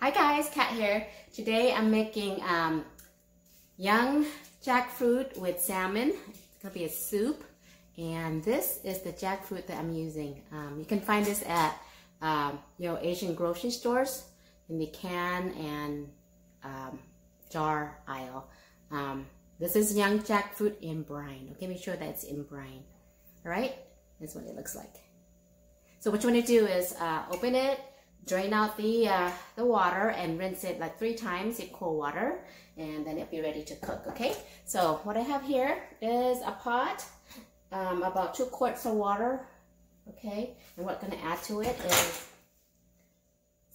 Hi guys, Kat here. Today I'm making young jackfruit with salmon. It's gonna be a soup, and this is the jackfruit that I'm using. You can find this at Asian grocery stores in the can and jar aisle. This is young jackfruit in brine. Okay, make sure that it's in brine. All right, that's what it looks like. So what you want to do is open it, drain out the water, and rinse it like 3 times in cold water, and then it'll be ready to cook. Okay, so what I have here is a pot, about 2 quarts of water. Okay, and what I'm going to add to it is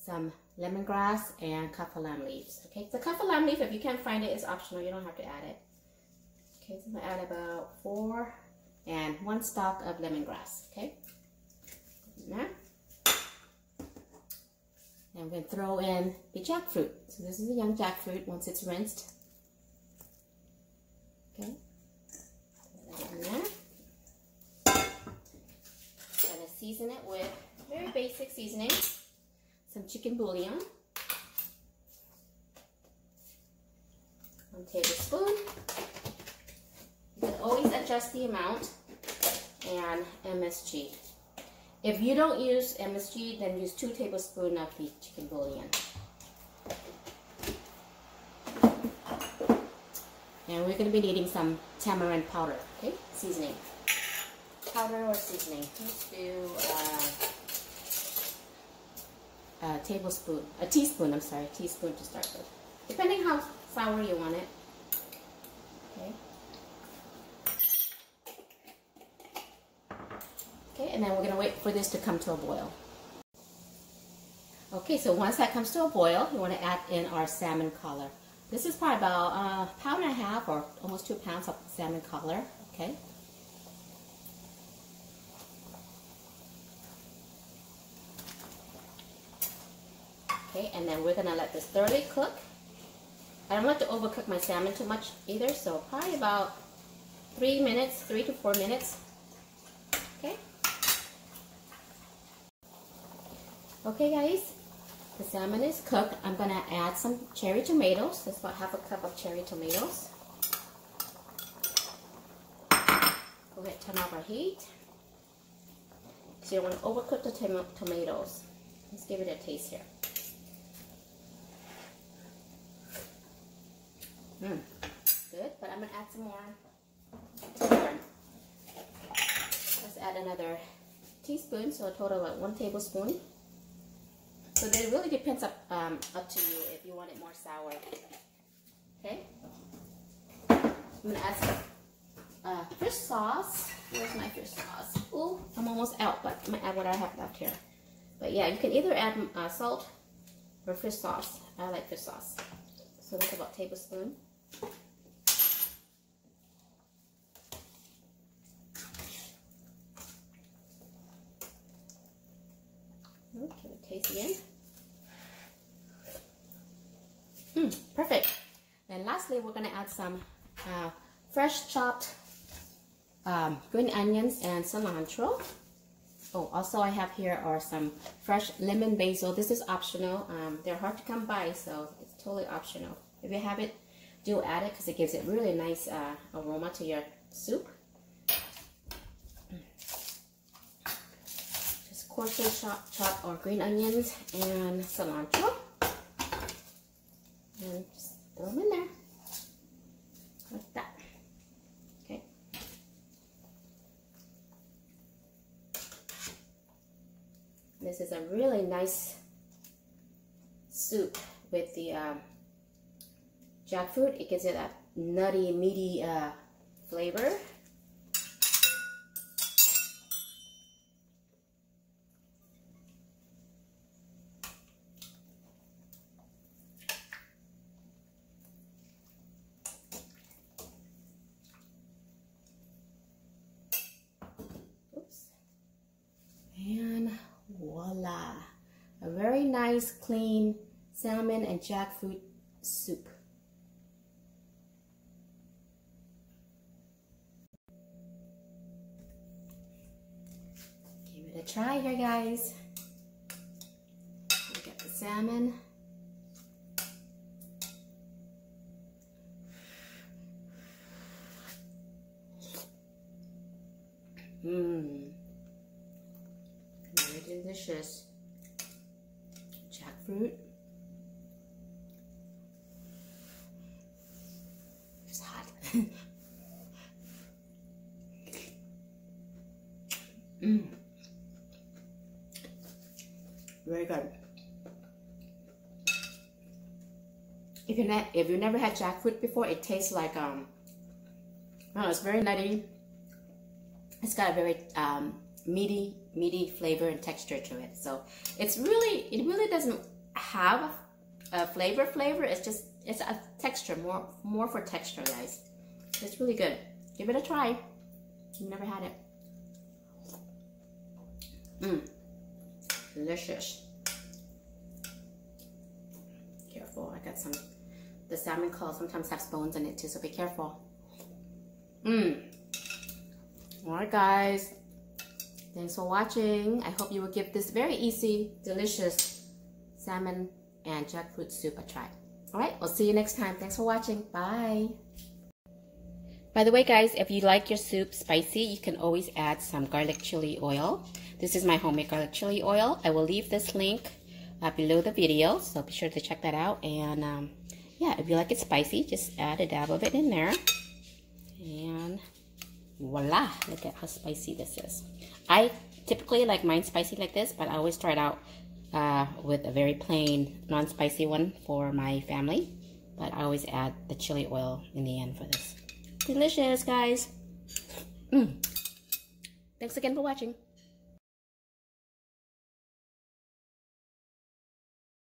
some lemongrass and kaffir lime leaves. Okay, so kaffir lime leaf, if you can't find it, it's optional. You don't have to add it. Okay, so I'm going to add about 4 and 1 stalk of lemongrass. Okay. Now, and I'm going to throw in the jackfruit. So this is the young jackfruit once it's rinsed. Okay. Put that in there. I'm going to season it with very basic seasoning. Some chicken bouillon. 1 tablespoon. You can always adjust the amount. And MSG. If you don't use MSG, then use 2 tablespoons of the chicken bouillon. And we're going to be needing some tamarind powder, okay? Seasoning. Powder or seasoning. Let's do a teaspoon to start with. Depending how sour you want it. Okay. Okay, and then we're going to wait for this to come to a boil. Okay, so once that comes to a boil, you want to add in our salmon color. This is probably about a pound and a half or almost 2 pounds of salmon color. Okay. Okay, and then we're going to let this thoroughly cook. I don't like to overcook my salmon too much either, so probably about 3 to 4 minutes. Okay. Okay guys, the salmon is cooked. I'm going to add some cherry tomatoes. That's about half a cup of cherry tomatoes. Go ahead and turn off our heat. So you don't want to overcook the tomatoes. Let's give it a taste here. Good, but I'm going to add some more. Let's add another teaspoon, so a total of 1 tablespoon. So it really depends up to you if you want it more sour. Okay. I'm gonna add some fish sauce. Where's my fish sauce? Oh, I'm almost out, but I'm gonna add what I have left here. But yeah, you can either add salt or fish sauce. I like fish sauce. So that's about a tablespoon. Okay, taste again. Perfect. And lastly, we're going to add some fresh chopped green onions and cilantro. Oh, also I have here are some fresh lemon basil. This is optional. They're hard to come by, so it's totally optional. If you have it, do add it because it gives it really nice aroma to your soup. Coarsely chopped or green onions and cilantro, and just throw them in there like that. Okay. This is a really nice soup with the jackfruit. It gives it that nutty, meaty flavor. And voila, a very nice, clean salmon and jackfruit soup. Give it a try here, guys. Get the salmon delicious jackfruit. It's hot. Very good. If you've never had jackfruit before, it tastes like oh, it's very nutty. It's got a very meaty flavor and texture to it. So it really doesn't have a flavor. It's a texture, more for texture, guys. It's really good. Give it a try. If you've never had it. Delicious. Careful, I got the salmon claws sometimes have bones in it too, so be careful. Alright guys, thanks for watching. I hope you will give this very easy, delicious salmon and jackfruit soup a try. Alright, we'll see you next time. Thanks for watching. Bye. By the way guys, if you like your soup spicy, you can always add some garlic chili oil. This is my homemade garlic chili oil. I will leave this link below the video, so be sure to check that out. And yeah, if you like it spicy, just add a dab of it in there. And voila, look at how spicy this is. I typically like mine spicy like this, but I always start out with a very plain, non-spicy one for my family. But I always add the chili oil in the end for this. Delicious, guys. Thanks again for watching.